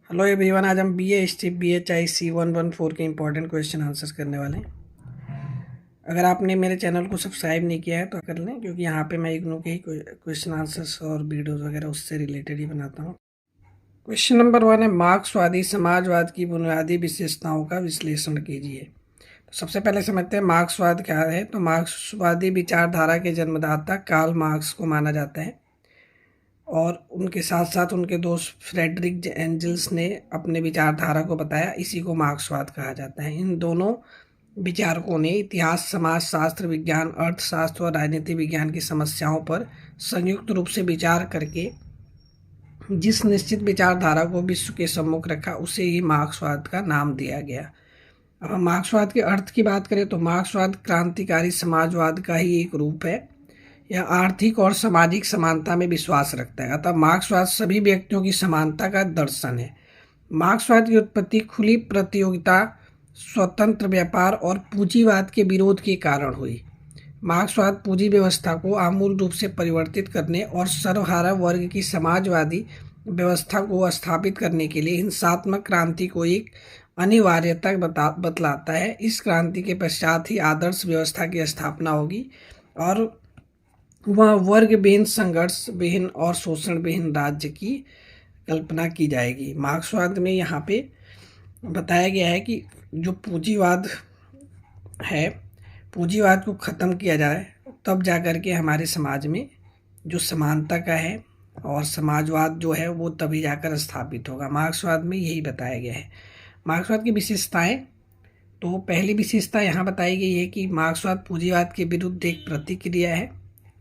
Hello everyone, आज हम B ए history BHIC 114 के इंपॉर्टेंट क्वेश्चन आंसर्स करने वाले हैं। अगर आपने मेरे चैनल को सब्सक्राइब नहीं किया है तो कर लें, क्योंकि यहाँ पे मैं इग्नू के ही क्वेश्चन आंसर्स और वीडियोस वगैरह उससे रिलेटेड ही बनाता हूँ। क्वेश्चन नंबर 1 है, मार्क्सवादी समाजवाद की बुनियादी विशेषताओं का विश्लेषण कीजिए। तो सबसे पहले समझते हैं मार्क्सवाद क्या है। तो मार्क्सवादी विचारधारा के जन्मदाता कार्ल मार्क्स को माना जाता है और उनके साथ साथ उनके दोस्त फ्रेडरिक एंजल्स ने अपने विचारधारा को बताया। इसी को मार्क्सवाद कहा जाता है। इन दोनों विचारकों ने इतिहास, समाजशास्त्र, विज्ञान, अर्थशास्त्र और राजनीति विज्ञान की समस्याओं पर संयुक्त रूप से विचार करके जिस निश्चित विचारधारा को विश्व के सम्मुख रखा उसे ही मार्क्सवाद का नाम दिया गया। अब हम मार्क्सवाद के अर्थ की बात करें तो मार्क्सवाद क्रांतिकारी समाजवाद का ही एक रूप है। यह आर्थिक और सामाजिक समानता में विश्वास रखता है। अतः मार्क्सवाद सभी व्यक्तियों की समानता का दर्शन है। मार्क्सवाद की उत्पत्ति खुली प्रतियोगिता, स्वतंत्र व्यापार और पूंजीवाद के विरोध के कारण हुई। मार्क्सवाद पूंजी व्यवस्था को आमूल रूप से परिवर्तित करने और सर्वहारा वर्ग की समाजवादी व्यवस्था को स्थापित करने के लिए हिंसात्मक क्रांति को एक अनिवार्यता बतलाता है। इस क्रांति के पश्चात ही आदर्श व्यवस्था की स्थापना होगी और वह वर्ग विहीन, संघर्ष विहीन और शोषण विहीन राज्य की कल्पना की जाएगी। मार्क्सवाद में यहाँ पे बताया गया है कि जो पूंजीवाद है, पूंजीवाद को ख़त्म किया जाए तब जा कर के हमारे समाज में जो समानता का है और समाजवाद जो है वो तभी जाकर स्थापित होगा। मार्क्सवाद में यही बताया गया है। मार्क्सवाद की विशेषताएं, तो पहली विशेषता यहाँ बताई गई है कि मार्क्सवाद पूंजीवाद के विरुद्ध एक प्रतिक्रिया है।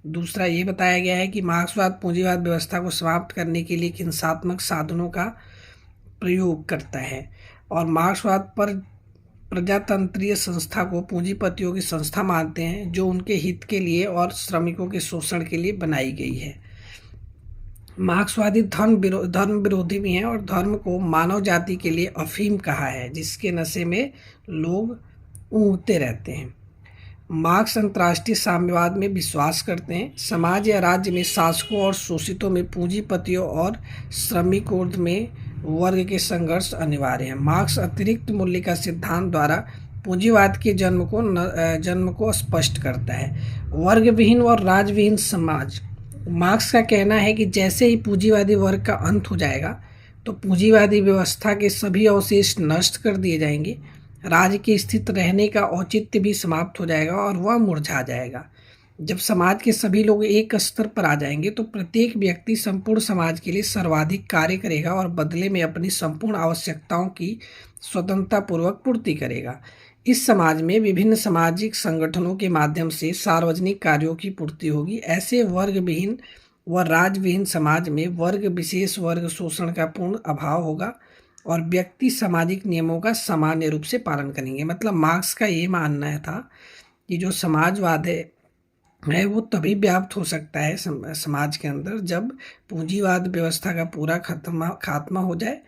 दूसरा ये बताया गया है कि मार्क्सवाद पूंजीवाद व्यवस्था को समाप्त करने के लिए हिंसात्मक साधनों का प्रयोग करता है और मार्क्सवाद पर प्रजातंत्रीय संस्था को पूंजीपतियों की संस्था मानते हैं जो उनके हित के लिए और श्रमिकों के शोषण के लिए बनाई गई है। मार्क्सवादी धर्म विरोधी भी हैं और धर्म को मानव जाति के लिए अफीम कहा है, जिसके नशे में लोग ऊँघते रहते हैं। मार्क्स अंतर्राष्ट्रीय साम्यवाद में विश्वास करते हैं। समाज या राज्य में शासकों और शोषितों में पूंजीपतियों और श्रमिकों में वर्ग के संघर्ष अनिवार्य है। मार्क्स अतिरिक्त मूल्य का सिद्धांत द्वारा पूंजीवाद के जन्म को स्पष्ट करता है। वर्ग विहीन और राजविहीन समाज। मार्क्स का कहना है कि जैसे ही पूंजीवादी वर्ग का अंत हो जाएगा तो पूंजीवादी व्यवस्था के सभी अवशेष नष्ट कर दिए जाएंगे, राज्य के स्थित रहने का औचित्य भी समाप्त हो जाएगा और वह मुरझा जाएगा। जब समाज के सभी लोग एक स्तर पर आ जाएंगे तो प्रत्येक व्यक्ति संपूर्ण समाज के लिए सर्वाधिक कार्य करेगा और बदले में अपनी संपूर्ण आवश्यकताओं की स्वतंत्रतापूर्वक पूर्ति करेगा। इस समाज में विभिन्न सामाजिक संगठनों के माध्यम से सार्वजनिक कार्यों की पूर्ति होगी। ऐसे वर्ग विहीन व राजविहीन समाज में वर्ग विशेष वर्ग शोषण का पूर्ण अभाव होगा और व्यक्ति सामाजिक नियमों का सामान्य रूप से पालन करेंगे। मतलब मार्क्स का ये मानना था कि जो समाजवाद है वो तभी व्याप्त हो सकता है समाज के अंदर जब पूंजीवाद व्यवस्था का पूरा खात्मा हो जाए।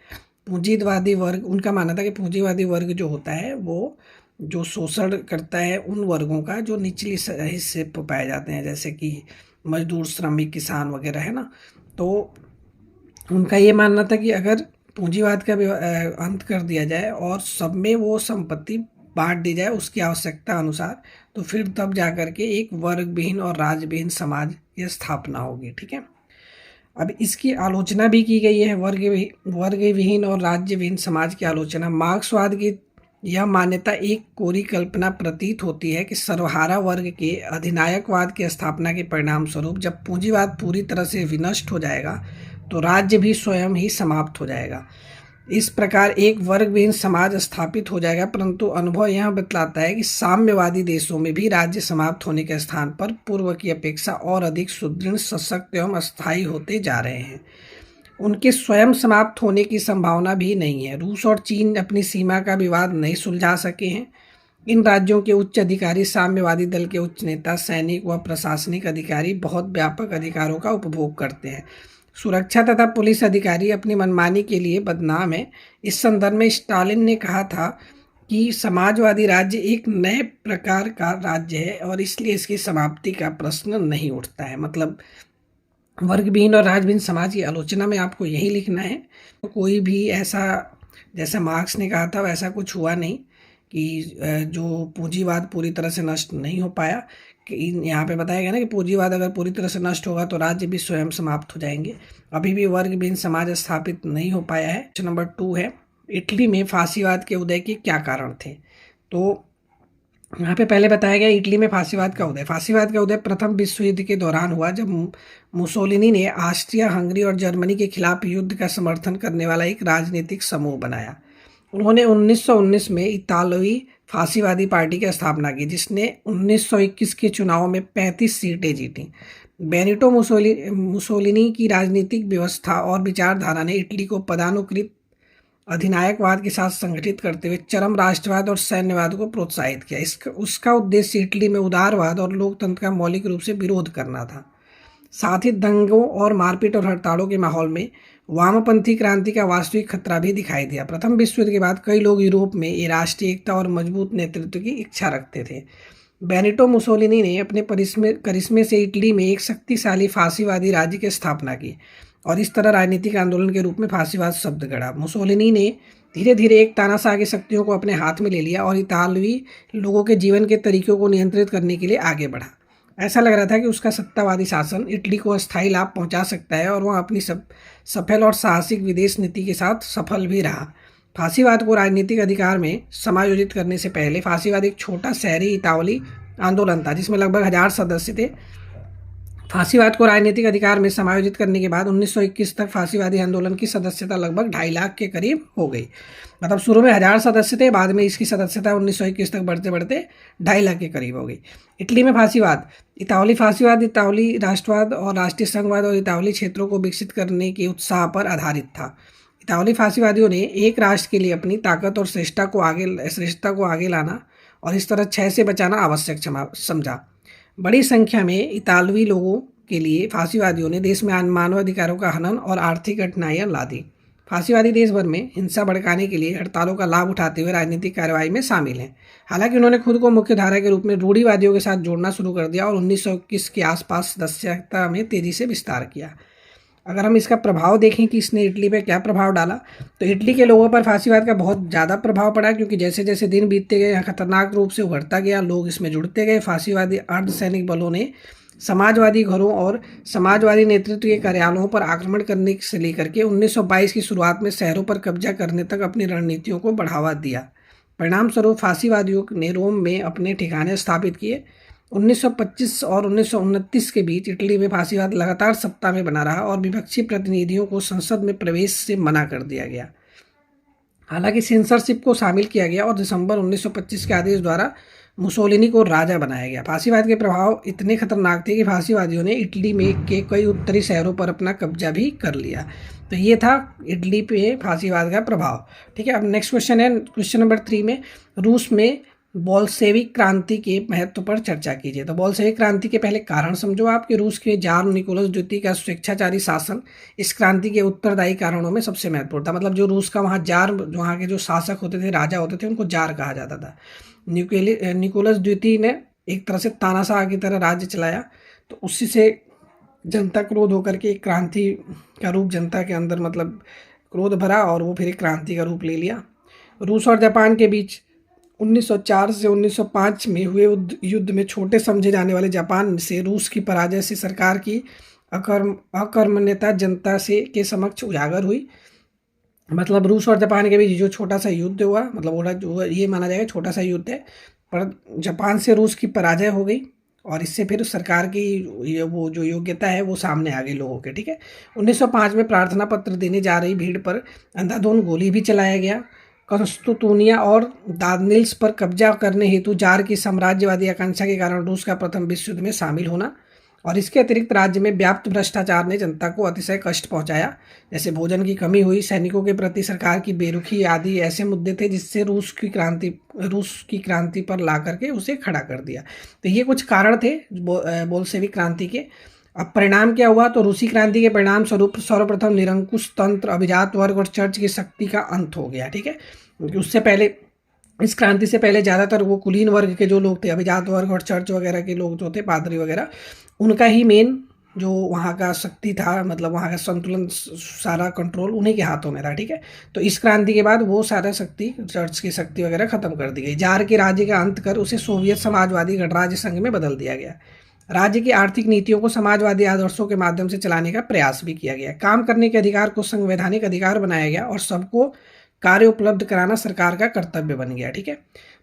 पूंजीवादी वर्ग, उनका मानना था कि पूंजीवादी वर्ग जो होता है वो जो शोषण करता है उन वर्गों का जो निचली हिस्से पर पाए जाते हैं, जैसे कि मजदूर, श्रमिक, किसान वगैरह, है ना। तो उनका ये मानना था कि अगर पूंजीवाद का अंत कर दिया जाए और सब में वो संपत्ति बांट दी जाए उसकी आवश्यकता अनुसार, तो फिर तब जा कर के एक वर्ग विहीन और राज्यविहीन समाज की स्थापना होगी। ठीक है। अब इसकी आलोचना भी की गई है, वर्ग विहीन और राज्यविहीन समाज की आलोचना। मार्क्सवाद की यह मान्यता एक कोरी कल्पना प्रतीत होती है कि सर्वहारा वर्ग के अधिनायकवाद की स्थापना के परिणाम स्वरूप जब पूंजीवाद पूरी तरह से विनष्ट हो जाएगा तो राज्य भी स्वयं ही समाप्त हो जाएगा। इस प्रकार एक वर्ग विहीन समाज स्थापित हो जाएगा, परंतु अनुभव यह बतलाता है कि साम्यवादी देशों में भी राज्य समाप्त होने के स्थान पर पूर्व की अपेक्षा और अधिक सुदृढ़, सशक्त एवं अस्थायी होते जा रहे हैं। उनके स्वयं समाप्त होने की संभावना भी नहीं है। रूस और चीन अपनी सीमा का विवाद नहीं सुलझा सके हैं। इन राज्यों के उच्च अधिकारी, साम्यवादी दल के उच्च नेता, सैनिक व प्रशासनिक अधिकारी बहुत व्यापक अधिकारों का उपभोग करते हैं। सुरक्षा तथा पुलिस अधिकारी अपनी मनमानी के लिए बदनाम है। इस संदर्भ में स्टालिन ने कहा था कि समाजवादी राज्य एक नए प्रकार का राज्य है और इसलिए इसकी समाप्ति का प्रश्न नहीं उठता है। मतलब वर्गविहीन और राजविहीन समाज की आलोचना में आपको यही लिखना है। तो कोई भी ऐसा, जैसा मार्क्स ने कहा था वैसा कुछ हुआ नहीं कि जो पूंजीवाद पूरी तरह से नष्ट नहीं हो पाया। कि यहाँ पे बताया गया ना कि पूंजीवाद अगर पूरी तरह से नष्ट होगा तो राज्य भी स्वयं समाप्त हो जाएंगे। अभी भी वर्गविहीन समाज स्थापित नहीं हो पाया है। क्वेश्चन नंबर 2 है, इटली में फांसीवाद के उदय के क्या कारण थे? तो यहाँ पे पहले बताया गया इटली में फांसीवाद का उदय प्रथम विश्व युद्ध के दौरान हुआ, जब मुसोलिनी ने ऑस्ट्रिया, हंगरी और जर्मनी के खिलाफ युद्ध का समर्थन करने वाला एक राजनीतिक समूह बनाया। उन्होंने 1919 में इतालवी फांसीवादी पार्टी की स्थापना की, जिसने 1921 के चुनाव में 35 सीटें जीती। बेनिटो मुसोलिनी की राजनीतिक व्यवस्था और विचारधारा ने इटली को पदानुक्रमित अधिनायकवाद के साथ संगठित करते हुए चरम राष्ट्रवाद और सैन्यवाद को प्रोत्साहित किया। उसका उद्देश्य इटली में उदारवाद और लोकतंत्र का मौलिक रूप से विरोध करना था। साथ ही दंगों और मारपीट और हड़तालों के माहौल में वामपंथी क्रांति का वास्तविक खतरा भी दिखाई दिया। प्रथम विश्व युद्ध के बाद कई लोग यूरोप में ये राष्ट्रीय एकता और मजबूत नेतृत्व की इच्छा रखते थे। बेनिटो मुसोलिनी ने अपने करिश्मे से इटली में एक शक्तिशाली फांसीवादी राज्य की स्थापना की और इस तरह राजनीतिक आंदोलन के रूप में फांसीवाद शब्द गढ़ा। मुसोलिनी ने धीरे धीरे एक तानाशाह की शक्तियों को अपने हाथ में ले लिया और इतालवी लोगों के जीवन के तरीकों को नियंत्रित करने के लिए आगे बढ़ा। ऐसा लग रहा था कि उसका सत्तावादी शासन इटली को अस्थायी लाभ पहुंचा सकता है और वह अपनी सफल और साहसिक विदेश नीति के साथ सफल भी रहा। फांसीवाद को राजनीतिक अधिकार में समायोजित करने से पहले फांसीवाद एक छोटा शहरी इतालवी आंदोलन था जिसमें लगभग 1000 सदस्य थे। फांसीवाद को राजनीतिक अधिकार में समायोजित करने के बाद 1921 तक फांसीवादी आंदोलन की सदस्यता लगभग 2.5 लाख के करीब हो गई। मतलब शुरू में 1000 सदस्य थे, बाद में इसकी सदस्यता 1921 तक बढ़ते बढ़ते 2.5 लाख के करीब हो गई। इटली में फांसीवाद, इतालवी फांसीवाद इतालवी राष्ट्रवाद और राष्ट्रीय संघवाद और इतालवी क्षेत्रों को विकसित करने के उत्साह पर आधारित था। इतालवी फांसीवादियों ने एक राष्ट्र के लिए अपनी ताकत और श्रेष्ठता को आगे लाना और इस तरह क्षय से बचाना आवश्यक समझा। बड़ी संख्या में इतालवी लोगों के लिए फांसीवादियों ने देश में मानवाधिकारों का हनन और आर्थिक कठिनाइयां ला दी। फांसीवादी देश भर में हिंसा भड़काने के लिए हड़तालों का लाभ उठाते हुए राजनीतिक कार्रवाई में शामिल हैं। हालांकि उन्होंने खुद को मुख्य धारा के रूप में रूढ़िवादियों के साथ जोड़ना शुरू कर दिया और 1921 के आसपास सदस्यता में तेजी से विस्तार किया। अगर हम इसका प्रभाव देखें कि इसने इटली पर क्या प्रभाव डाला, तो इटली के लोगों पर फांसीवाद का बहुत ज़्यादा प्रभाव पड़ा, क्योंकि जैसे जैसे दिन बीतते गए यहाँ खतरनाक रूप से उभरता गया, लोग इसमें जुड़ते गए। फांसीवादी अर्धसैनिक बलों ने समाजवादी घरों और समाजवादी नेतृत्व के कार्यालयों पर आक्रमण करने से लेकर के 1922 की शुरुआत में शहरों पर कब्जा करने तक अपनी रणनीतियों को बढ़ावा दिया। परिणाम स्वरूप फांसीवादियों ने रोम में अपने ठिकाने स्थापित किए। 1925 और 1929 के बीच इटली में फांसीवाद लगातार सत्ता में बना रहा और विपक्षी प्रतिनिधियों को संसद में प्रवेश से मना कर दिया गया। हालांकि सेंसरशिप को शामिल किया गया और दिसंबर 1925 के आदेश द्वारा मुसोलिनी को राजा बनाया गया। फांसीवाद के प्रभाव इतने खतरनाक थे कि फांसीवादियों ने इटली में के कई उत्तरी शहरों पर अपना कब्जा भी कर लिया। तो ये था इटली पे फांसीवाद का प्रभाव। ठीक है, अब नेक्स्ट क्वेश्चन है, क्वेश्चन नंबर 3 में रूस में बोल्शेविक क्रांति के महत्व पर चर्चा कीजिए। तो बोल्शेविक क्रांति के पहले कारण समझो आप कि रूस के जार निकोलस द्वितीय का स्वेच्छाचारी शासन इस क्रांति के उत्तरदायी कारणों में सबसे महत्वपूर्ण था। मतलब जो रूस का वहाँ जार, वहाँ के जो शासक होते थे, राजा होते थे, उनको जार कहा जाता था। निकोलस द्वितीय ने एक तरह से तानाशाह की तरह राज्य चलाया, तो उसी से जनता क्रोध होकर के एक क्रांति का रूप जनता के अंदर मतलब क्रोध भरा और वो फिर एक क्रांति का रूप ले लिया। रूस और जापान के बीच 1904 से 1905 में हुए युद्ध में छोटे समझे जाने वाले जापान से रूस की पराजय से सरकार की अकर्मण्यता जनता से के समक्ष उजागर हुई। मतलब रूस और जापान के बीच जो छोटा सा युद्ध हुआ, मतलब ये माना जाएगा छोटा सा युद्ध है, पर जापान से रूस की पराजय हो गई और इससे फिर सरकार की वो जो योग्यता है वो सामने आ गई लोगों के। ठीक है, 1905 में प्रार्थना पत्र देने जा रही भीड़ पर अंधाधुंध गोली भी चलाया गया। कंस्तुतूनिया और दानिल्स पर कब्जा करने हेतु जार की साम्राज्यवादी आकांक्षा के कारण रूस का प्रथम विश्व युद्ध में शामिल होना और इसके अतिरिक्त राज्य में व्याप्त भ्रष्टाचार ने जनता को अतिशय कष्ट पहुंचाया। जैसे भोजन की कमी हुई, सैनिकों के प्रति सरकार की बेरुखी आदि ऐसे मुद्दे थे जिससे रूस की क्रांति पर ला करके उसे खड़ा कर दिया। तो ये कुछ कारण थे बोल्शेविक क्रांति के। अब परिणाम क्या हुआ, तो रूसी क्रांति के परिणाम स्वरूप सर्वप्रथम निरंकुश तंत्र, अभिजात वर्ग और चर्च की शक्ति का अंत हो गया। ठीक है, क्योंकि उससे पहले, इस क्रांति से पहले ज़्यादातर वो कुलीन वर्ग के जो लोग थे, अभिजात वर्ग और चर्च वगैरह के लोग जो थे, पादरी वगैरह, उनका ही मेन जो वहाँ का शक्ति था, मतलब वहाँ का संतुलन, सारा कंट्रोल उन्हीं के हाथों में था, ठीक है। तो इस क्रांति के बाद वो सारा शक्ति, चर्च की शक्ति वगैरह खत्म कर दी गई। जार के राज्य का अंत कर उसे सोवियत समाजवादी गणराज्य संघ में बदल दिया गया। राज्य की आर्थिक नीतियों को समाजवादी आदर्शों के माध्यम से चलाने का प्रयास भी किया गया। काम करने के अधिकार को संवैधानिक अधिकार बनाया गया और सबको कार्य उपलब्ध कराना सरकार का कर्तव्य बन गया, ठीक है।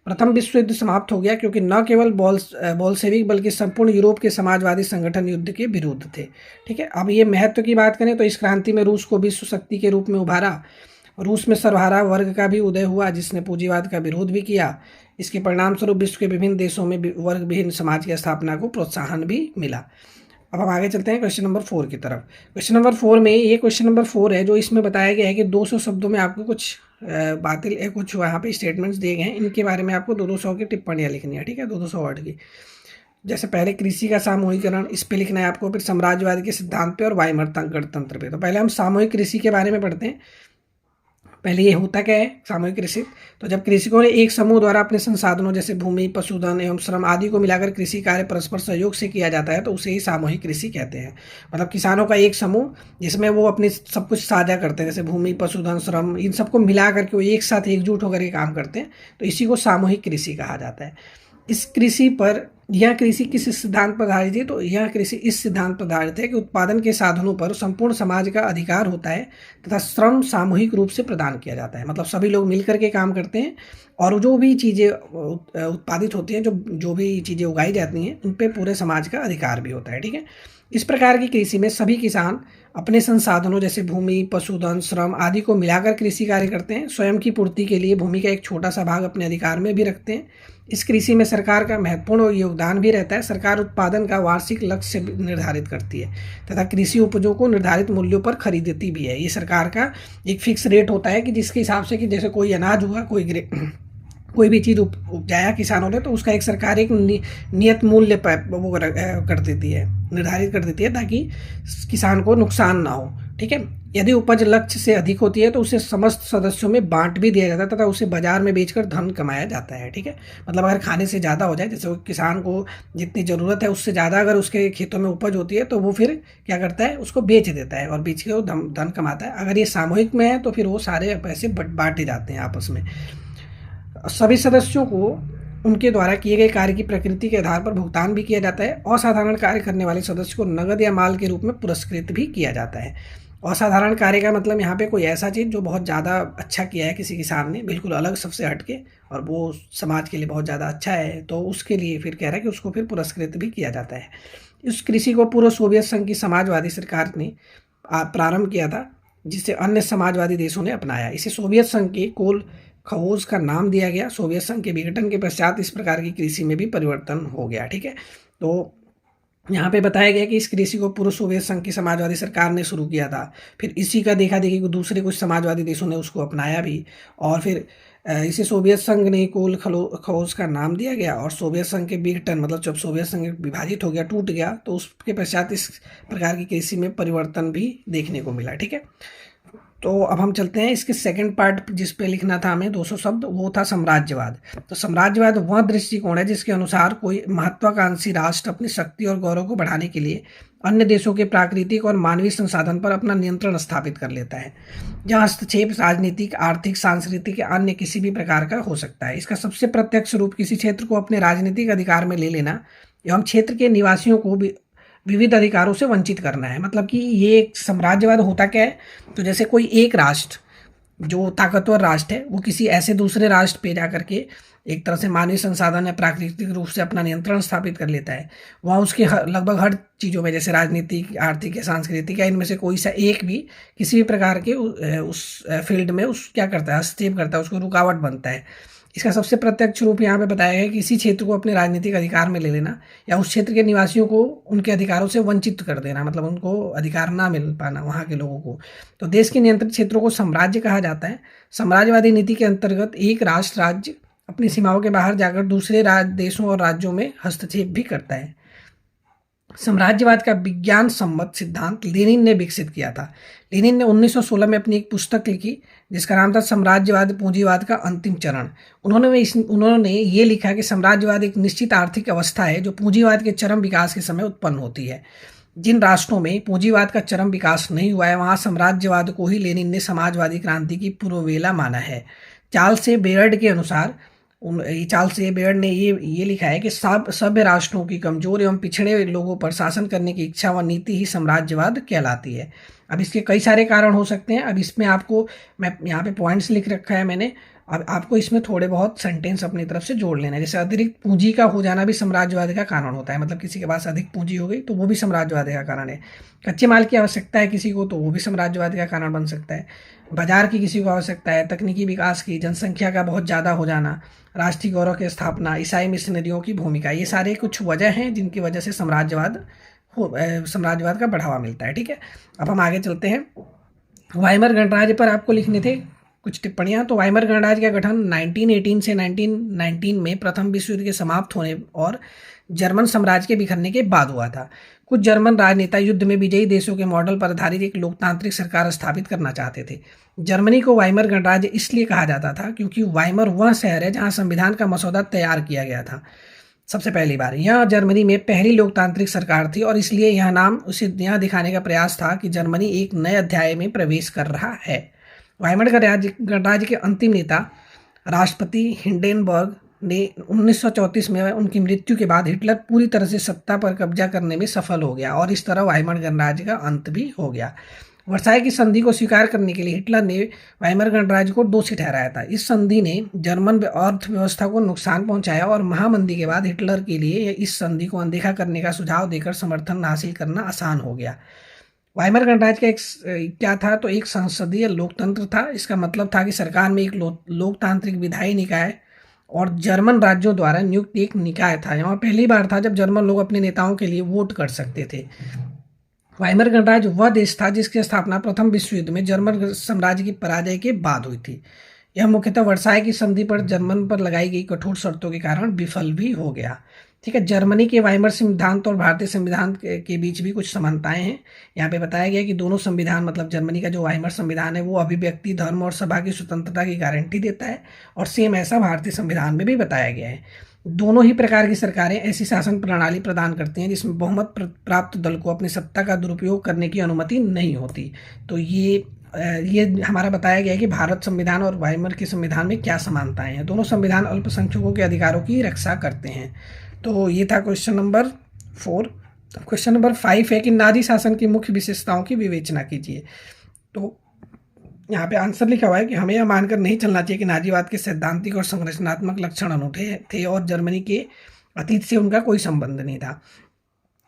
प्रथम विश्व युद्ध समाप्त हो गया क्योंकि न केवल बोल्शेविक बल्कि संपूर्ण यूरोप के समाजवादी संगठन युद्ध के विरुद्ध थे, ठीक है। अब ये महत्व की बात करें तो इस क्रांति में रूस को विश्व शक्ति के रूप में उभारा। रूस में सर्वहारा वर्ग का भी उदय हुआ जिसने पूंजीवाद का विरोध भी किया। इसके परिणाम स्वरूप विश्व के विभिन्न देशों में वर्ग विहीन समाज की स्थापना को प्रोत्साहन भी मिला। अब हम आगे चलते हैं क्वेश्चन नंबर 4 की तरफ। क्वेश्चन नंबर 4 में, ये क्वेश्चन नंबर 4 है जो इसमें बताया गया है कि 200 शब्दों में आपको कुछ बातें, कुछ वहाँ पे स्टेटमेंट्स दिए गए हैं, इनके बारे में आपको 200 की टिप्पणियाँ लिखनी है, ठीक है, 200 वर्ड की। जैसे पहले कृषि का सामूहिकरण, इस पे लिखना है आपको, फिर साम्राज्यवाद के सिद्धांत पे और वाइमर गणतंत्र पे। तो पहले हम सामूहिक कृषि के बारे में पढ़ते हैं। पहले ये होता क्या है सामूहिक कृषि? तो जब कृषकों ने एक समूह द्वारा अपने संसाधनों जैसे भूमि, पशुधन एवं श्रम आदि को मिलाकर कृषि कार्य परस्पर सहयोग से किया जाता है तो उसे ही सामूहिक कृषि कहते हैं। मतलब किसानों का एक समूह जिसमें वो अपनी सब कुछ साझा करते हैं, जैसे भूमि, पशुधन, श्रम, इन सबको मिला करके वो एक साथ एकजुट होकर के काम करते हैं, तो इसी को सामूहिक कृषि कहा जाता है। इस कृषि पर, यह कृषि किस सिद्धांत पर आधारित है? तो यह कृषि इस सिद्धांत पर आधारित है कि उत्पादन के साधनों पर संपूर्ण समाज का अधिकार होता है तथा श्रम सामूहिक रूप से प्रदान किया जाता है। मतलब सभी लोग मिलकर के काम करते हैं और जो भी चीज़ें उत्पादित होती हैं, जो भी चीज़ें उगाई जाती हैं, उन पर पूरे समाज का अधिकार भी होता है, ठीक है। इस प्रकार की कृषि में सभी किसान अपने संसाधनों जैसे भूमि, पशुधन, श्रम आदि को मिलाकर कृषि कार्य करते हैं। स्वयं की पूर्ति के लिए भूमि का एक छोटा सा भाग अपने अधिकार में भी रखते हैं। इस कृषि में सरकार का महत्वपूर्ण योगदान भी रहता है। सरकार उत्पादन का वार्षिक लक्ष्य निर्धारित करती है तथा कृषि उपजों को निर्धारित मूल्यों पर खरीदती भी है। ये सरकार का एक फिक्स रेट होता है कि जिसके हिसाब से कि जैसे कोई अनाज हुआ, कोई भी चीज़ उपजाया किसानों ने, तो उसका एक सरकार एक नियत मूल्य वो कर देती है, निर्धारित कर देती है ताकि किसान को नुकसान ना हो, ठीक है। यदि उपज लक्ष्य से अधिक होती है तो उसे समस्त सदस्यों में बांट भी दिया जाता है तथा उसे बाजार में बेचकर धन कमाया जाता है, ठीक है। मतलब अगर खाने से ज़्यादा हो जाए, जैसे वो किसान को जितनी ज़रूरत है उससे ज़्यादा अगर उसके खेतों में उपज होती है तो वो फिर क्या करता है, उसको बेच देता है और बेच के वो धन कमाता है। अगर ये सामूहिक में है तो फिर वो सारे पैसे बांटे जाते हैं आपस में। सभी सदस्यों को उनके द्वारा किए गए कार्य की प्रकृति के आधार पर भुगतान भी किया जाता है। असाधारण कार्य करने वाले सदस्य को नगद या माल के रूप में पुरस्कृत भी किया जाता है। असाधारण कार्य का मतलब यहाँ पे कोई ऐसा चीज़ जो बहुत ज़्यादा अच्छा किया है किसी किसान ने, बिल्कुल अलग सबसे हटके, और वो समाज के लिए बहुत ज़्यादा अच्छा है, तो उसके लिए फिर कह रहा है कि उसको फिर पुरस्कृत भी किया जाता है। इस कृषि को पूर्व सोवियत संघ की समाजवादी सरकार ने प्रारंभ किया था, जिसे अन्य समाजवादी देशों ने अपनाया। इसे सोवियत संघ के कोल खवोज का नाम दिया गया। सोवियत संघ के विघटन के पश्चात इस प्रकार की कृषि में भी परिवर्तन हो गया, ठीक है। तो यहाँ पे बताया गया कि इस कृषि को पूर्व सोवियत संघ की समाजवादी सरकार ने शुरू किया था, फिर इसी का देखा देखी को दूसरे कुछ समाजवादी देशों ने उसको अपनाया भी, और फिर इसे सोवियत संघ ने कोल खवोज का नाम दिया गया। और सोवियत संघ के विघटन, मतलब जब सोवियत संघ विभाजित हो गया, टूट गया, तो उसके पश्चात इस प्रकार की कृषि में परिवर्तन भी देखने को मिला, ठीक है। तो अब हम चलते हैं इसके सेकंड पार्ट जिस पे लिखना था हमें 200 शब्द, वो था साम्राज्यवाद। तो साम्राज्यवाद वह दृष्टिकोण है जिसके अनुसार कोई महत्वाकांक्षी राष्ट्र अपनी शक्ति और गौरव को बढ़ाने के लिए अन्य देशों के प्राकृतिक और मानवीय संसाधन पर अपना नियंत्रण स्थापित कर लेता है। जहाँ हस्तक्षेप राजनीतिक, आर्थिक, सांस्कृतिक या अन्य किसी भी प्रकार का हो सकता है। इसका सबसे प्रत्यक्ष रूप किसी क्षेत्र को अपने राजनीतिक अधिकार में ले लेना एवं क्षेत्र के निवासियों को भी विविध अधिकारों से वंचित करना है। मतलब कि ये साम्राज्यवाद होता क्या है, तो जैसे कोई एक राष्ट्र जो ताकतवर राष्ट्र है वो किसी ऐसे दूसरे राष्ट्र पे जा करके एक तरह से मानवीय संसाधन या प्राकृतिक रूप से अपना नियंत्रण स्थापित कर लेता है। वहाँ उसके लगभग हर चीज़ों में, जैसे राजनीतिक, आर्थिक या सांस्कृतिक या इनमें से कोई सा एक भी किसी भी प्रकार के उस फील्ड में उस क्या करता है, हस्तक्षेप करता है, उसको रुकावट बनता है। इसका सबसे प्रत्यक्ष रूप यहाँ पे बताया गया है कि किसी क्षेत्र को अपने राजनीतिक अधिकार में ले लेना या उस क्षेत्र के निवासियों को उनके अधिकारों से वंचित कर देना, मतलब उनको अधिकार ना मिल पाना वहाँ के लोगों को। तो देश के नियंत्रित क्षेत्रों को साम्राज्य कहा जाता है। साम्राज्यवादी नीति के अंतर्गत एक राष्ट्र राज्य अपनी सीमाओं के बाहर जाकर दूसरे देशों और राज्यों में हस्तक्षेप भी करता है। साम्राज्यवाद का विज्ञान सम्मत सिद्धांत लेनिन ने विकसित किया था। लेनिन ने 1916 में अपनी एक पुस्तक लिखी जिसका नाम था साम्राज्यवाद पूंजीवाद का अंतिम चरण। उन्होंने ये लिखा कि साम्राज्यवाद एक निश्चित आर्थिक अवस्था है जो पूंजीवाद के चरम विकास के समय उत्पन्न होती है। जिन राष्ट्रों में पूंजीवाद का चरम विकास नहीं हुआ है वहां साम्राज्यवाद को ही लेनिन ने समाजवादी क्रांति की पूर्ववेला माना है। चार्ल्स ए बेयर्ड के अनुसार चार्ल्स ए बेयर्ड ने ये लिखा है कि सभ्य राष्ट्रों की कमजोर एवं पिछड़े लोगों पर शासन करने की इच्छा व नीति ही साम्राज्यवाद कहलाती है। अब इसके कई सारे कारण हो सकते हैं। अब इसमें आपको मैं यहाँ पे पॉइंट्स लिख रखा है मैंने। अब आपको इसमें थोड़े बहुत सेंटेंस अपनी तरफ से जोड़ लेना है। जैसे अतिरिक्त पूंजी का हो जाना भी साम्राज्यवाद का कारण होता है, मतलब किसी के पास अधिक पूंजी हो गई तो वो भी साम्राज्यवाद का कारण है। कच्चे माल की आवश्यकता है किसी को तो वो भी साम्राज्यवाद का कारण बन सकता है। बाजार की किसी को आवश्यकता है, तकनीकी विकास की, जनसंख्या का बहुत ज़्यादा हो जाना, राष्ट्रीय गौरव की स्थापना, ईसाई मिशनरियों की भूमिका, ये सारे कुछ वजह हैं जिनकी वजह से साम्राज्यवाद का बढ़ावा मिलता है। ठीक है, अब हम आगे चलते हैं। वाइमर गणराज्य पर आपको लिखने थे कुछ टिप्पणियां। तो वाइमर गणराज्य का गठन 1918 से 1919 में प्रथम विश्व युद्ध के समाप्त होने और जर्मन साम्राज्य के बिखरने के बाद हुआ था। कुछ जर्मन राजनेता युद्ध में विजयी देशों के मॉडल पर आधारित एक लोकतांत्रिक सरकार स्थापित करना चाहते थे। जर्मनी को वाइमर गणराज्य इसलिए कहा जाता था क्योंकि वाइमर वह शहर है जहां संविधान का मसौदा तैयार किया गया था सबसे पहली बार। यह जर्मनी में पहली लोकतांत्रिक सरकार थी और इसलिए यह नाम उसे यह दिखाने का प्रयास था कि जर्मनी एक नए अध्याय में प्रवेश कर रहा है। वाइमर गणराज्य के अंतिम नेता राष्ट्रपति हिंडेनबर्ग ने 1934 में उनकी मृत्यु के बाद हिटलर पूरी तरह से सत्ता पर कब्जा करने में सफल हो गया और इस तरह वाइमर गणराज्य का अंत भी हो गया। वर्साई की संधि को स्वीकार करने के लिए हिटलर ने वाइमर गणराज्य को दोषी ठहराया था। इस संधि ने जर्मन अर्थव्यवस्था को नुकसान पहुंचाया और महामंदी के बाद हिटलर के लिए इस संधि को अनदेखा करने का सुझाव देकर समर्थन हासिल करना आसान हो गया। वाइमर गणराज्य का एक क्या था तो एक संसदीय लोकतंत्र था। इसका मतलब था कि सरकार में एक लोकतांत्रिक विधायी निकाय और जर्मन राज्यों द्वारा नियुक्त एक निकाय था। यहाँ पहली बार था जब जर्मन लोग अपने नेताओं के लिए वोट कर सकते थे। वाइमर गणराज्य वह देश था जिसकी स्थापना प्रथम विश्व युद्ध में जर्मन साम्राज्य की पराजय के बाद हुई थी। यह मुख्यतः वर्साई की संधि पर जर्मन पर लगाई गई कठोर शर्तों के कारण विफल भी हो गया। ठीक है, जर्मनी के वाइमर संविधान और भारतीय संविधान के बीच भी कुछ समानताएं हैं। यहाँ पे बताया गया कि दोनों संविधान, मतलब जर्मनी का जो वाइमर संविधान है वो अभिव्यक्ति, धर्म और सभा की स्वतंत्रता की गारंटी देता है और सेम ऐसा भारतीय संविधान में भी बताया गया है। दोनों ही प्रकार की सरकारें ऐसी शासन प्रणाली प्रदान करती हैं जिसमें बहुमत प्राप्त दल को अपनी सत्ता का दुरुपयोग करने की अनुमति नहीं होती। तो ये हमारा बताया गया है कि भारत संविधान और वाइमर के संविधान में क्या समानताएं हैं। दोनों संविधान अल्पसंख्यकों के अधिकारों की रक्षा करते हैं। तो ये था क्वेश्चन नंबर 4। क्वेश्चन नंबर 5 है कि नाजी शासन की मुख्य विशेषताओं की विवेचना कीजिए। तो यहाँ पे आंसर लिखा हुआ है कि हमें यह मानकर नहीं चलना चाहिए कि नाजीवाद के सैद्धांतिक और संरचनात्मक लक्षण अनूठे थे और जर्मनी के अतीत से उनका कोई संबंध नहीं था।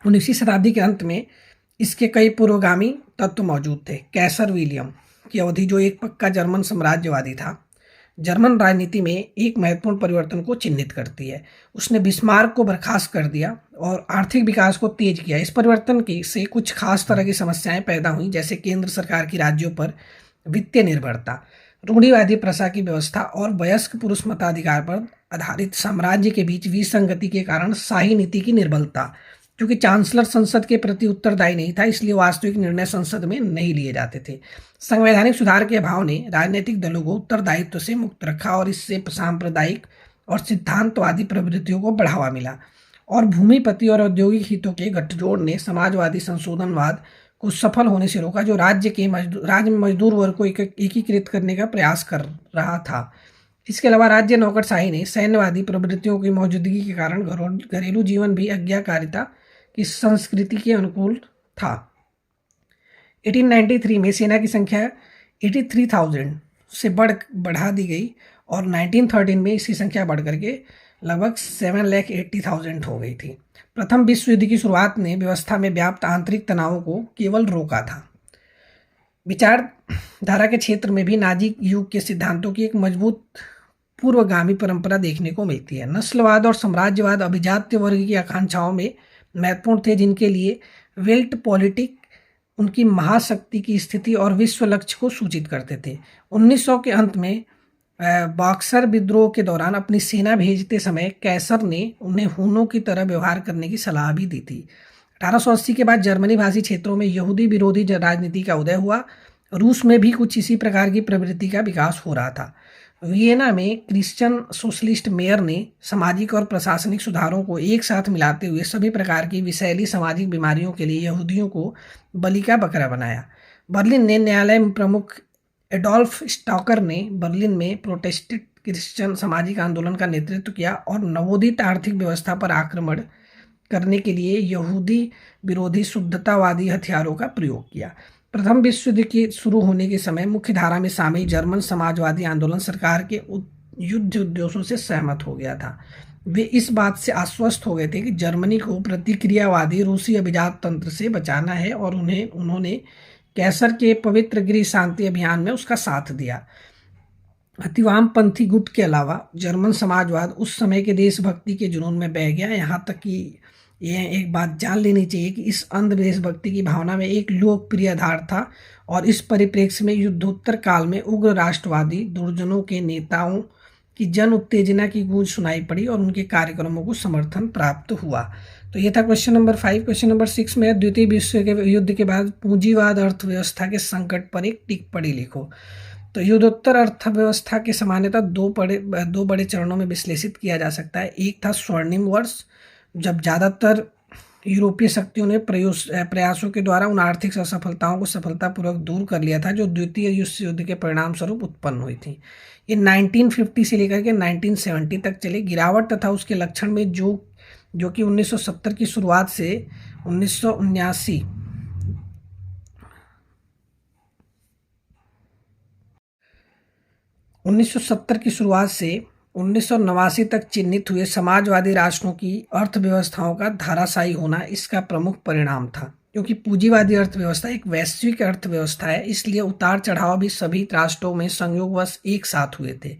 19वीं शताब्दी के अंत में इसके कई पूर्वगामी तत्व मौजूद थे। कैसर विलियम की अवधि, जो एक पक्का जर्मन साम्राज्यवादी था, जर्मन राजनीति में एक महत्वपूर्ण परिवर्तन को चिन्हित करती है। उसने बिस्मार्क को बर्खास्त कर दिया और आर्थिक विकास को तेज किया। इस परिवर्तन से कुछ खास तरह की समस्याएं पैदा हुई, जैसे केंद्र सरकार की राज्यों पर वित्तीय निर्भरता, रूढ़िवादी प्रशा की व्यवस्था और वयस्क पुरुष मताधिकार पर आधारित साम्राज्य के बीच विसंगति के कारण शाही नीति की निर्बलता। क्योंकि चांसलर संसद के प्रति उत्तरदायी नहीं था, इसलिए वास्तविक निर्णय संसद में नहीं लिए जाते थे। संवैधानिक सुधार के अभाव ने राजनीतिक दलों को उत्तरदायित्व से मुक्त रखा और इससे सांप्रदायिक और सिद्धांतवादी प्रवृत्तियों को बढ़ावा मिला। और भूमिपति और औद्योगिक हितों के गठजोड़ ने समाजवादी संशोधनवाद को सफल होने से रोका, जो राज्य में मजदूर वर्ग को एकीकृत करने का प्रयास कर रहा था। इसके अलावा राज्य नौकरशाही ने सैन्यवादी प्रवृत्तियों की मौजूदगी के कारण घरेलू जीवन भी आज्ञाकारिता की संस्कृति के अनुकूल था। 1893 में सेना की संख्या 83,000 से बढ़ा दी गई और 1913 में इसकी संख्या बढ़ करके लगभग 7,80,000 हो गई थी। प्रथम विश्व युद्ध की शुरुआत ने व्यवस्था में व्याप्त आंतरिक तनावों को केवल रोका था। विचारधारा के क्षेत्र में भी नाजी युग के सिद्धांतों की एक मजबूत पूर्वगामी परंपरा देखने को मिलती है। नस्लवाद और साम्राज्यवाद अभिजात्य वर्ग की आकांक्षाओं में महत्वपूर्ण थे, जिनके लिए वेल्ट पॉलिटिक उनकी महाशक्ति की स्थिति और विश्व लक्ष्य को सूचित करते थे। 1900 के अंत में बॉक्सर विद्रोह के दौरान अपनी सेना भेजते समय कैसर ने उन्हें हूनों की तरह व्यवहार करने की सलाह भी दी थी। 1880 के बाद जर्मनी भाषी क्षेत्रों में यहूदी विरोधी राजनीति का उदय हुआ। रूस में भी कुछ इसी प्रकार की प्रवृत्ति का विकास हो रहा था। वियना में क्रिश्चियन सोशलिस्ट मेयर ने सामाजिक और प्रशासनिक सुधारों को एक साथ मिलाते हुए सभी प्रकार की विषैली सामाजिक बीमारियों के लिए यहूदियों को बलि का बकरा बनाया। बर्लिन ने न्यायालय प्रमुख एडोल्फ स्टॉकर ने बर्लिन में प्रोटेस्टेंट क्रिश्चियन सामाजिक आंदोलन का नेतृत्व किया और नवोदित आर्थिक व्यवस्था पर आक्रमण करने के लिए यहूदी विरोधी शुद्धतावादी हथियारों का प्रयोग किया। प्रथम विश्व युद्ध के शुरू होने के समय मुख्य धारा में शामिल जर्मन समाजवादी आंदोलन सरकार के युद्ध उद्देश्यों से सहमत हो गया था। वे इस बात से आश्वस्त हो गए थे कि जर्मनी को प्रतिक्रियावादी रूसी अभिजात तंत्र से बचाना है और उन्होंने कैसर के पवित्र गृह शांति अभियान में उसका साथ दिया। अतिवामपंथी गुट के अलावा जर्मन समाजवाद उस समय के देशभक्ति के जुनून में बह गया। यहाँ तक कि यह एक बात जान लेनी चाहिए कि इस अंध देशभक्ति की भावना में एक लोकप्रिय आधार था और इस परिप्रेक्ष्य में युद्धोत्तर काल में उग्र राष्ट्रवादी दुर्जनों के नेताओं की जन उत्तेजना की गूंज सुनाई पड़ी और उनके कार्यक्रमों को समर्थन प्राप्त हुआ। तो ये था क्वेश्चन नंबर 5। क्वेश्चन नंबर 6 में द्वितीय विश्व युद्ध के बाद पूंजीवाद अर्थव्यवस्था के संकट पर एक टिप्पणी लिखो। तो युद्धोत्तर अर्थव्यवस्था के सामान्यतः दो बड़े चरणों में विश्लेषित किया जा सकता है। एक था स्वर्णिम वर्ष, जब ज़्यादातर यूरोपीय शक्तियों ने प्रयासों के द्वारा उन आर्थिक असफलताओं को सफलतापूर्वक दूर कर लिया था जो द्वितीय विश्व युद्ध के परिणाम स्वरूप उत्पन्न हुई थी। ये 1950 से लेकर के 1970 तक चले। गिरावट तथा उसके लक्षण में जो कि 1970 की शुरुआत से 1979 की शुरुआत से 1989 तक चिन्हित हुए समाजवादी राष्ट्रों की अर्थव्यवस्थाओं का धाराशायी होना इसका प्रमुख परिणाम था। क्योंकि पूंजीवादी अर्थव्यवस्था एक वैश्विक अर्थव्यवस्था है, इसलिए उतार चढ़ाव भी सभी राष्ट्रों में संयोगवश एक साथ हुए थे।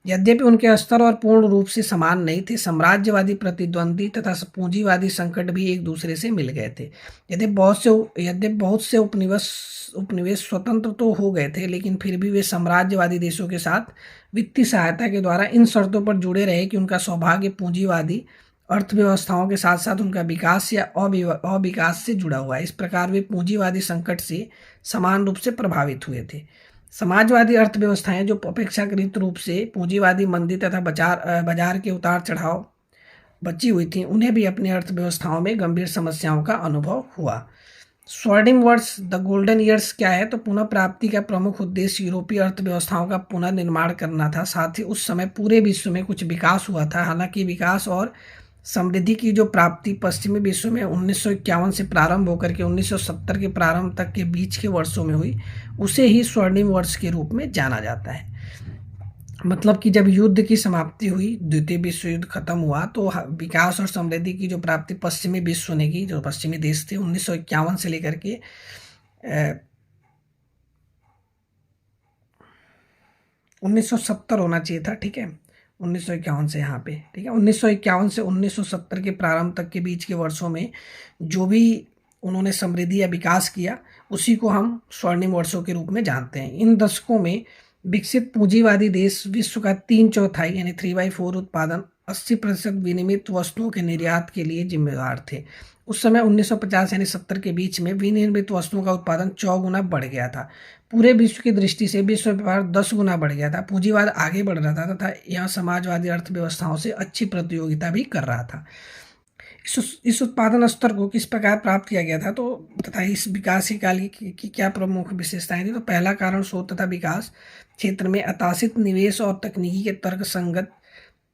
यद्यपि उनके स्तर और पूर्ण रूप से समान नहीं थे। साम्राज्यवादी प्रतिद्वंदी तथा पूंजीवादी संकट भी एक दूसरे से मिल गए थे। यद्यपि बहुत से उपनिवेश स्वतंत्र तो हो गए थे, लेकिन फिर भी वे साम्राज्यवादी देशों के साथ वित्तीय सहायता के द्वारा इन शर्तों पर जुड़े रहे कि उनका सौभाग्य पूंजीवादी अर्थव्यवस्थाओं के साथ साथ उनका विकास या अविकास से जुड़ा हुआ है। इस प्रकार वे पूंजीवादी संकट से समान रूप से प्रभावित हुए थे। समाजवादी अर्थव्यवस्थाएं जो अपेक्षाकृत रूप से पूंजीवादी मंदी तथा बाजार के उतार चढ़ाव बची हुई थी, उन्हें भी अपनी अर्थव्यवस्थाओं में गंभीर समस्याओं का अनुभव हुआ। स्वर्णिम वर्ष द गोल्डन ईयर्स क्या है? तो पुनः प्राप्ति का प्रमुख उद्देश्य यूरोपीय अर्थव्यवस्थाओं का पुनर्निर्माण करना था। साथ ही उस समय पूरे विश्व में कुछ विकास हुआ था। हालांकि विकास और समृद्धि की जो प्राप्ति पश्चिमी विश्व में 1951 से प्रारंभ होकर के 1970 के प्रारंभ तक के बीच के वर्षों में हुई, उसे ही स्वर्णिम वर्ष के रूप में जाना जाता है। मतलब कि जब युद्ध की समाप्ति हुई, द्वितीय विश्व युद्ध खत्म हुआ, तो विकास और समृद्धि की जो प्राप्ति पश्चिमी विश्व ने की, जो पश्चिमी देश थे, 1951 से लेकर के 1970 होना चाहिए था, ठीक है, 1951 से यहाँ पे, ठीक है, 1951 से 1970 के प्रारंभ तक के बीच के वर्षों में जो भी उन्होंने समृद्धि या विकास किया, उसी को हम स्वर्णिम वर्षों के रूप में जानते हैं। इन दशकों में विकसित पूंजीवादी देश विश्व का 3/4 यानी 3/4 उत्पादन 80% विनिर्मित वस्तुओं के निर्यात के लिए जिम्मेदार थे। उस समय 1950 यानी 70 के बीच में विनिर्मित वस्तुओं का उत्पादन 4 गुना बढ़ गया था। पूरे विश्व की दृष्टि से विश्व व्यापार 10 गुना बढ़ गया था। पूंजीवाद आगे बढ़ रहा था तथा यह समाजवादी अर्थव्यवस्थाओं से अच्छी प्रतियोगिता भी कर रहा था। इस उत्पादन स्तर को किस प्रकार प्राप्त किया गया था तथा इस विकास के काल की क्या प्रमुख विशेषताएं थी? तो पहला कारण शोध तथा विकास क्षेत्र में अतासित निवेश और तकनीकी के तर्क संगत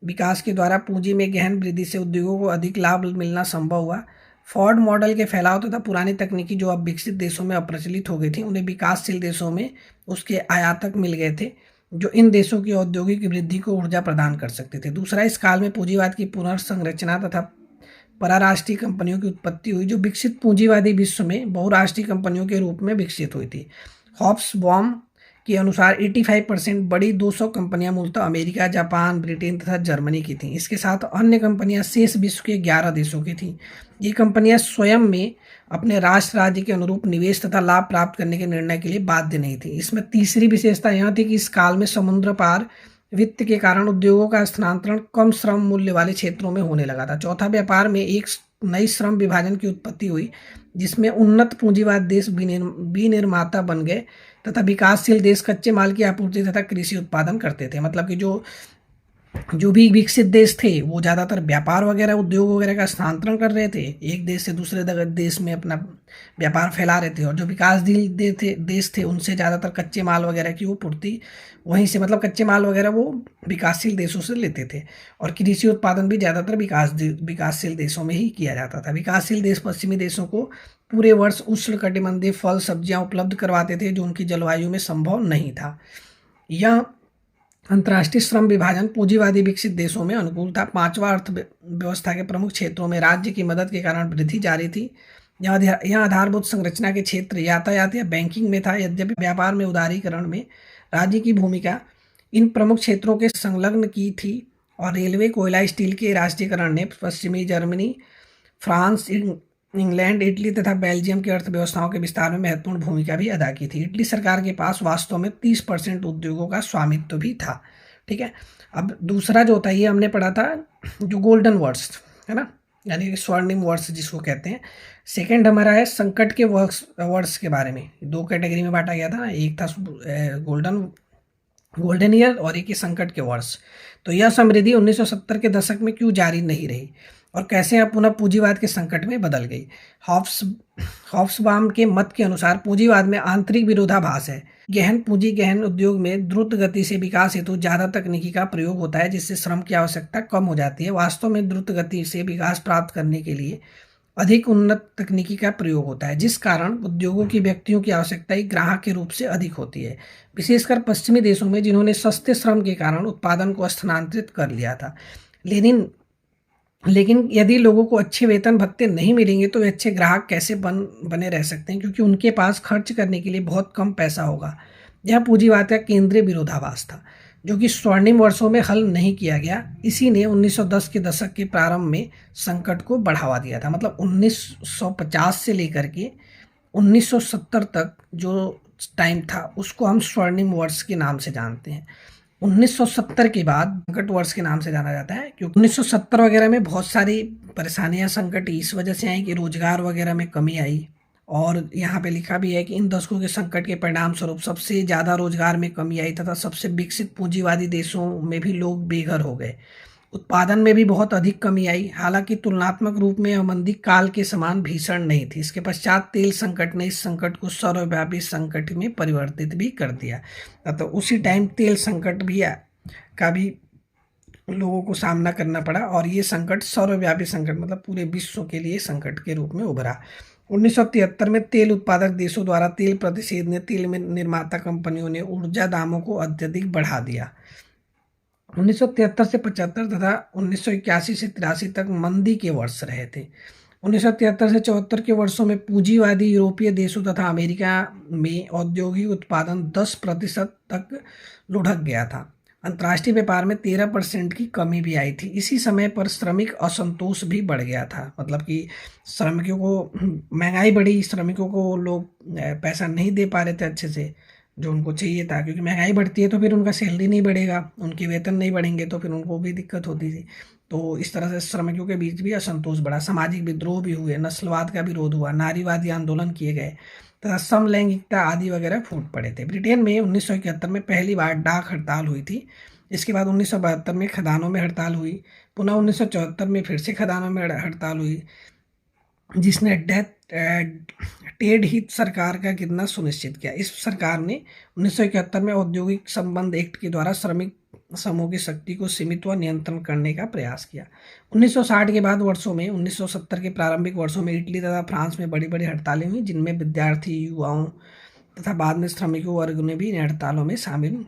विकास के द्वारा पूंजी में गहन वृद्धि से उद्योगों को अधिक लाभ मिलना संभव हुआ। फोर्ड मॉडल के फैलाव तथा पुरानी तकनीकी जो अब विकसित देशों में अप्रचलित हो गई थी, उन्हें विकासशील देशों में उसके आयातक मिल गए थे जो इन देशों की औद्योगिक वृद्धि को ऊर्जा प्रदान कर सकते थे। दूसरा, इस काल में पूंजीवाद की पुनर्संरचना तथा पराराष्ट्रीय कंपनियों की उत्पत्ति हुई जो विकसित पूंजीवादी विश्व में बहुराष्ट्रीय कंपनियों के रूप में विकसित हुई थी। हॉब्सबॉम के अनुसार 85% बड़ी 200 कंपनियां मूलतः अमेरिका, जापान, ब्रिटेन तथा जर्मनी की थीं। इसके साथ अन्य कंपनियां शेष विश्व के 11 देशों की थीं। ये कंपनियां स्वयं में अपने राष्ट्र राज्य के अनुरूप निवेश तथा लाभ प्राप्त करने के निर्णय के लिए बाध्य नहीं थी। इसमें तीसरी विशेषता यह थी कि इस काल में समुद्र पार वित्त के कारण उद्योगों का स्थानांतरण कम श्रम मूल्य वाले क्षेत्रों में होने लगा था। चौथा, व्यापार में एक नई श्रम विभाजन की उत्पत्ति हुई जिसमें उन्नत पूंजीवाद देश विनिर्माता बन गए तथा विकासशील देश कच्चे माल की आपूर्ति तथा कृषि उत्पादन करते थे। मतलब कि जो भी विकसित देश थे वो ज़्यादातर व्यापार वगैरह उद्योग वगैरह का स्थानांतरण कर रहे थे, एक देश से दूसरे देश में अपना व्यापार फैला रहे थे, और जो विकासशील देश थे उनसे ज़्यादातर कच्चे माल वगैरह की वो पूर्ति वहीं से, मतलब कच्चे माल वगैरह वो विकासशील देशों से लेते थे, और कृषि उत्पादन भी ज़्यादातर विकासशील देशों में ही किया जाता था। विकासशील देश पश्चिमी देशों को पूरे वर्ष उष्णकटिबंधीय फल सब्जियां उपलब्ध करवाते थे जो उनकी जलवायु में संभव नहीं था। यह अंतर्राष्ट्रीय श्रम विभाजन पूंजीवादी विकसित देशों में अनुकूल था। पांचवा, अर्थव्यवस्था के प्रमुख क्षेत्रों में राज्य की मदद के कारण वृद्धि जारी थी। यह आधारभूत संरचना के क्षेत्र यातायात या बैंकिंग में था। यद्यपि व्यापार में उदारीकरण में राज्य की भूमिका इन प्रमुख क्षेत्रों के संलग्न की थी, और रेलवे, कोयला, स्टील के राष्ट्रीयकरण ने पश्चिमी जर्मनी, फ्रांस, इंग्लैंड, इटली तथा बेल्जियम की अर्थव्यवस्थाओं के विस्तार में महत्वपूर्ण भूमिका भी अदा की थी। इटली सरकार के पास वास्तव में 30% उद्योगों का स्वामित्व भी था। ठीक है, अब दूसरा जो होता है ये हमने पढ़ा था जो गोल्डन वर्ड्स है ना, यानी स्वर्णिम वर्ड्स जिसको कहते हैं। सेकंड हमारा है संकट के वर्ड्स के बारे में, दो कैटेगरी में बांटा गया था ना, एक था गोल्डन ईयर और एक ही संकट के वर्ष। तो यह समृद्धि 1970 के दशक में क्यों जारी नहीं रही और कैसे यह पुनः पूंजीवाद के संकट में बदल गई। हॉब्सबाम के मत के अनुसार पूंजीवाद में आंतरिक विरोधाभास है। गहन पूंजी गहन उद्योग में द्रुत गति से विकास हेतु ज़्यादा तकनीकी का प्रयोग होता है जिससे श्रम की आवश्यकता कम हो जाती है। वास्तव में द्रुत गति से विकास प्राप्त करने के लिए अधिक उन्नत तकनीकी का प्रयोग होता है, जिस कारण उद्योगों की व्यक्तियों की आवश्यकता एक ग्राहक के रूप से अधिक होती है, विशेषकर पश्चिमी देशों में जिन्होंने सस्ते श्रम के कारण उत्पादन को स्थानांतरित कर लिया था। लेकिन यदि लोगों को अच्छे वेतन भत्ते नहीं मिलेंगे तो वे अच्छे ग्राहक कैसे बने रह सकते हैं, क्योंकि उनके पास खर्च करने के लिए बहुत कम पैसा होगा। यह पूंजीवाद का केंद्रीय विरोधाभास था जो कि स्वर्णिम वर्षों में हल नहीं किया गया। इसी ने 1910 के दशक के प्रारंभ में संकट को बढ़ावा दिया था। मतलब 1950 से लेकर के 1970 तक जो टाइम था उसको हम स्वर्णिम वर्ष के नाम से जानते हैं। 1970 के बाद संकट वर्ष के नाम से जाना जाता है, क्योंकि 1970 वगैरह में बहुत सारी परेशानियां संकट इस वजह से आई कि रोजगार वगैरह में कमी आई, और यहाँ पे लिखा भी है कि इन दशकों के संकट के परिणाम स्वरूप सबसे ज़्यादा रोजगार में कमी आई तथा सबसे विकसित पूंजीवादी देशों में भी लोग बेघर हो गए। उत्पादन में भी बहुत अधिक कमी आई। हालांकि तुलनात्मक रूप में यह मंदी काल के समान भीषण नहीं थी। इसके पश्चात तेल संकट ने इस संकट को सर्वव्यापी संकट में परिवर्तित भी कर दिया। तो उसी टाइम तेल संकट भी का भी लोगों को सामना करना पड़ा, और ये संकट सर्वव्यापी संकट मतलब पूरे विश्व के लिए संकट के रूप में उभरा। 1973 में तेल उत्पादक देशों द्वारा तेल प्रतिषेध ने तेल में निर्माता कंपनियों ने ऊर्जा दामों को अत्यधिक बढ़ा दिया। 1973 से 75 तथा 1981 से 83 तक मंदी के वर्ष रहे थे। 1973 से 74 के वर्षों में पूंजीवादी यूरोपीय देशों तथा अमेरिका में औद्योगिक उत्पादन 10% तक लुढ़क गया था। अंतर्राष्ट्रीय व्यापार में 13% की कमी भी आई थी। इसी समय पर श्रमिक असंतोष भी बढ़ गया था। मतलब कि श्रमिकों को महंगाई बढ़ी, श्रमिकों को लोग पैसा नहीं दे पा रहे थे अच्छे से जो उनको चाहिए था, क्योंकि महंगाई बढ़ती है तो फिर उनका सैलरी नहीं बढ़ेगा, उनके वेतन नहीं बढ़ेंगे तो फिर उनको भी दिक्कत होती थी। तो इस तरह से श्रमिकों के बीच भी असंतोष बढ़ा। सामाजिक विद्रोह भी हुए, नस्लवाद का विरोध हुआ, नारीवादी आंदोलन किए गए तथा समलैंगिकता आदि वगैरह फूट पड़े थे। ब्रिटेन में 1971 में पहली बार डाक हड़ताल हुई थी। इसके बाद 1972 में खदानों में हड़ताल हुई। पुनः 1974 में फिर से खदानों में हड़ताल हुई, जिसने टेड हीथ सरकार का गिरना सुनिश्चित किया। इस सरकार ने 1971 में औद्योगिक संबंध एक्ट के द्वारा श्रमिक समूह की शक्ति को सीमित व नियंत्रण करने का प्रयास किया। 1960 के बाद वर्षों में 1970 के प्रारंभिक वर्षों में इटली तथा फ्रांस में बड़ी बड़ी हड़तालें हुई, जिनमें विद्यार्थी, युवाओं तथा बाद में श्रमिकों वर्ग ने भी इन हड़तालों में शामिल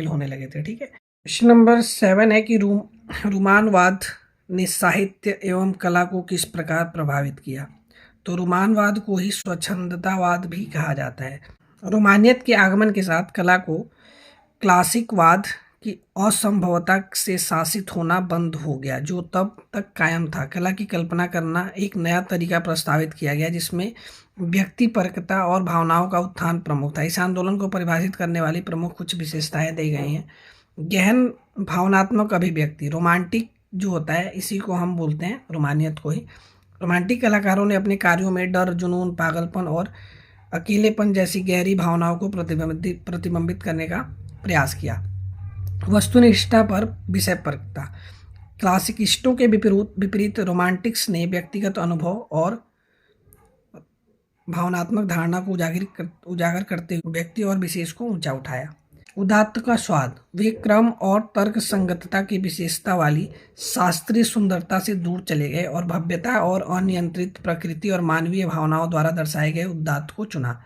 होने लगे थे। ठीक है, क्वेश्चन नंबर 7 है कि रोमानवाद ने साहित्य एवं कला को किस प्रकार प्रभावित किया। तो रोमानवाद को ही स्वच्छंदतावाद भी कहा जाता है। रोमानियत के आगमन के साथ कला को क्लासिकवाद की असंभवता से शासित होना बंद हो गया, जो तब तक कायम था। कला की कल्पना करना एक नया तरीका प्रस्तावित किया गया जिसमें व्यक्तिपरकता और भावनाओं का उत्थान प्रमुख था। इस आंदोलन को परिभाषित करने वाली प्रमुख कुछ विशेषताएं दी गई हैं। गहन भावनात्मक अभिव्यक्ति, रोमांटिक जो होता है इसी को हम बोलते हैं, रोमानियत को ही। रोमांटिक कलाकारों ने अपने कार्यों में डर, जुनून, पागलपन और अकेलेपन जैसी गहरी भावनाओं को प्रतिबिंबित करने का प्रयास किया। वस्तुनिष्ठता पर विषयपरकता। क्लासिकिस्टों के विपरीत रोमांटिक्स ने व्यक्तिगत अनुभव और भावनात्मक धारणा को उजागर करते हुए व्यक्ति और विशेष को ऊंचा उठाया। उदात्त का स्वाद। वे क्रम और तर्क संगतता की विशेषता वाली शास्त्रीय सुंदरता से दूर चले गए और भव्यता और अनियंत्रित प्रकृति और मानवीय भावनाओं द्वारा दर्शाए गए उदात्त को चुना।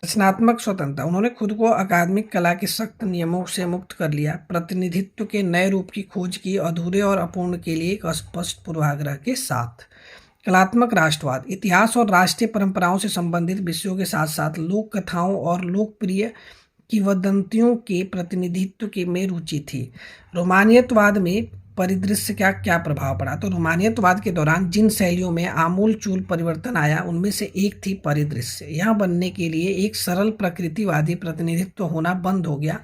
रचनात्मक स्वतंत्रता। उन्होंने खुद को अकादमिक कला के सख्त नियमों से मुक्त कर लिया, प्रतिनिधित्व के नए रूप की खोज की, अधूरे और अपूर्ण के लिए एक अस्पष्ट पूर्वाग्रह के साथ। कलात्मक राष्ट्रवाद। इतिहास और राष्ट्रीय परंपराओं से संबंधित विषयों के साथ साथ लोक कथाओं और लोकप्रिय किंवदंतियों के प्रतिनिधित्व के में रुचि थी। रोमानियतवाद में परिदृश्य का क्या प्रभाव पड़ा? तो रोमानियतवाद के दौरान जिन शैलियों में आमूल-चूल परिवर्तन आया उनमें से एक थी परिदृश्य। यह बनने के लिए एक सरल प्रकृतिवादी प्रतिनिधित्व होना बंद हो गया।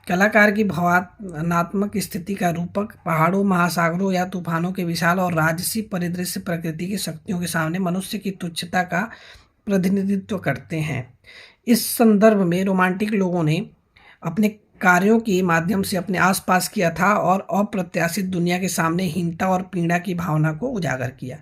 कलाकार की भावनात्मक स्थिति का रूपक पहाड़ों, महासागरों या तूफानों के विशाल और राजसी परिदृश्य प्रकृति की शक्तियों के सामने मनुष्य की तुच्छता का प्रतिनिधित्व करते हैं। इस संदर्भ में रोमांटिक लोगों ने अपने कार्यों के माध्यम से अपने आसपास की अथाह और अप्रत्याशित दुनिया के सामने हीनता और पीड़ा की भावना को उजागर किया।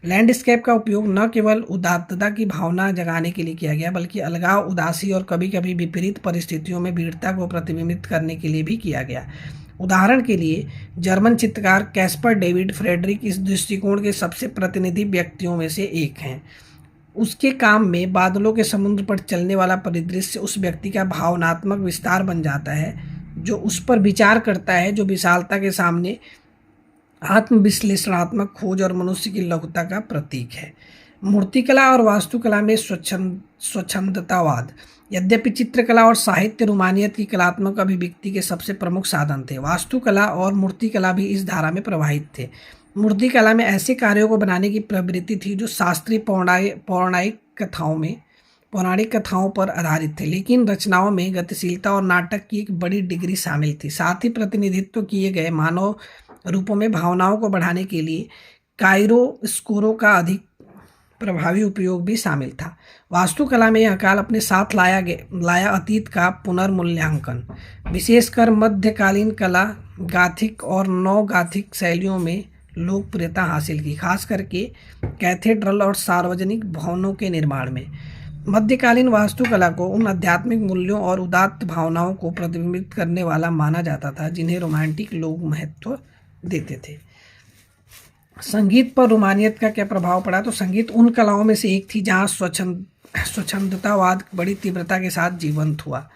लैंडस्केप का उपयोग न केवल उदात्तता की भावना जगाने के लिए किया गया बल्कि अलगाव, उदासी और कभी कभी विपरीत परिस्थितियों में वीरता को प्रतिबिंबित करने के लिए भी किया गया। उदाहरण के लिए जर्मन चित्रकार कैस्पर डेविड फ्रेडरिक इस दृष्टिकोण के सबसे प्रतिनिधि व्यक्तियों में से एक हैं। उसके काम में बादलों के समुद्र पर चलने वाला परिदृश्य उस व्यक्ति का भावनात्मक विस्तार बन जाता है जो उस पर विचार करता है, जो विशालता के सामने आत्मविश्लेषणात्मक खोज और मनुष्य की लघुता का प्रतीक है। मूर्तिकला और वास्तुकला में स्वच्छंदतावाद। यद्यपि चित्रकला और साहित्य रोमानियत की कलात्मक अभिव्यक्ति के सबसे प्रमुख साधन थे, वास्तुकला और मूर्तिकला भी इस धारा में प्रवाहित थे। मूर्तिकला में ऐसे कार्यों को बनाने की प्रवृत्ति थी जो शास्त्रीय पौराणिक कथाओं पर आधारित थे, लेकिन रचनाओं में गतिशीलता और नाटक की एक बड़ी डिग्री शामिल थी। साथ ही प्रतिनिधित्व किए गए मानव रूपों में भावनाओं को बढ़ाने के लिए काइरोस्कोरों का अधिक प्रभावी उपयोग भी शामिल था। वास्तुकला में यह काल अपने साथ लाया अतीत का पुनर्मूल्यांकन, विशेषकर मध्यकालीन कला गाथिक और नव गाथिक शैलियों में लोकप्रियता हासिल की, खास करके कैथेड्रल और सार्वजनिक भवनों के निर्माण में। मध्यकालीन वास्तुकला को उन आध्यात्मिक मूल्यों और उदात्त भावनाओं को प्रतिबिंबित करने वाला माना जाता था जिन्हें रोमांटिक लोग महत्व देते थे। संगीत पर रोमानियत का क्या प्रभाव पड़ा? तो संगीत उन कलाओं में से एक थी जहां स्वच्छंदतावाद बड़ी तीव्रता के साथ जीवंत हुआ।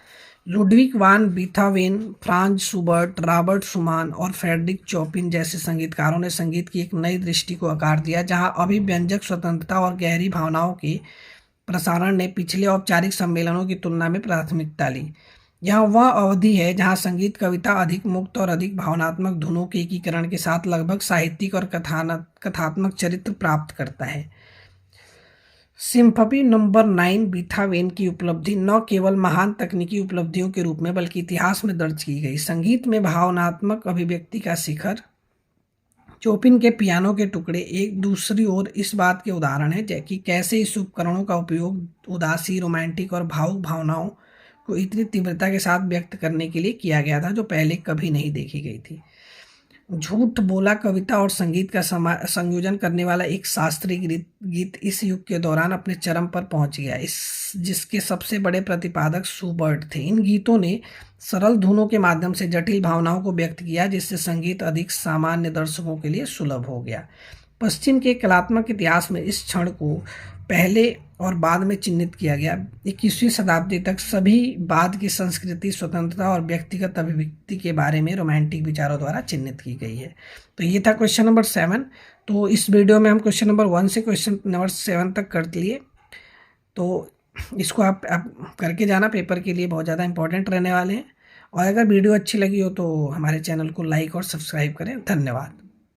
लुडविग वान बीथावेन, फ्रांज शुबर्ट, रॉबर्ट शुमान और फ्रेडरिक चोपिन जैसे संगीतकारों ने संगीत की एक नई दृष्टि को आकार दिया, जहां अभिव्यंजक स्वतंत्रता और गहरी भावनाओं के प्रसारण ने पिछले औपचारिक सम्मेलनों की तुलना में प्राथमिकता ली। यह वह अवधि है जहां संगीत कविता अधिक मुक्त और अधिक भावनात्मक धुनों के एकीकरण के साथ लगभग साहित्यिक और कथात्मक चरित्र प्राप्त करता है। सिम्फनी नंबर 9 बीथावेन की उपलब्धि न केवल महान तकनीकी उपलब्धियों के रूप में बल्कि इतिहास में दर्ज की गई संगीत में भावनात्मक अभिव्यक्ति का शिखर। चोपिन के पियानो के टुकड़े एक दूसरी ओर इस बात के उदाहरण है कि कैसे इस उपकरणों का उपयोग उदासी, रोमांटिक और भावुक भावनाओं को इतनी तीव्रता के साथ व्यक्त करने के लिए किया गया था जो पहले कभी नहीं देखी गई थी। झूठ बोला कविता और संगीत का संयोजन करने वाला एक शास्त्रीय गीत इस युग के दौरान अपने चरम पर पहुंच गया, जिसके सबसे बड़े प्रतिपादक शुबर्ट थे। इन गीतों ने सरल धुनों के माध्यम से जटिल भावनाओं को व्यक्त किया, जिससे संगीत अधिक सामान्य दर्शकों के लिए सुलभ हो गया। पश्चिम के कलात्मक इतिहास में इस क्षण को पहले और बाद में चिन्हित किया गया। 21वीं शताब्दी तक सभी बाद की संस्कृति, स्वतंत्रता और व्यक्तिगत अभिव्यक्ति के बारे में रोमांटिक विचारों द्वारा चिन्हित की गई है। तो ये था क्वेश्चन नंबर 7। तो इस वीडियो में हम क्वेश्चन नंबर 1 से क्वेश्चन नंबर 7 तक कर लिए। तो इसको आप करके जाना, पेपर के लिए बहुत ज़्यादा इंपॉर्टेंट रहने वाले हैं। और अगर वीडियो अच्छी लगी हो तो हमारे चैनल को लाइक और सब्सक्राइब करें। धन्यवाद।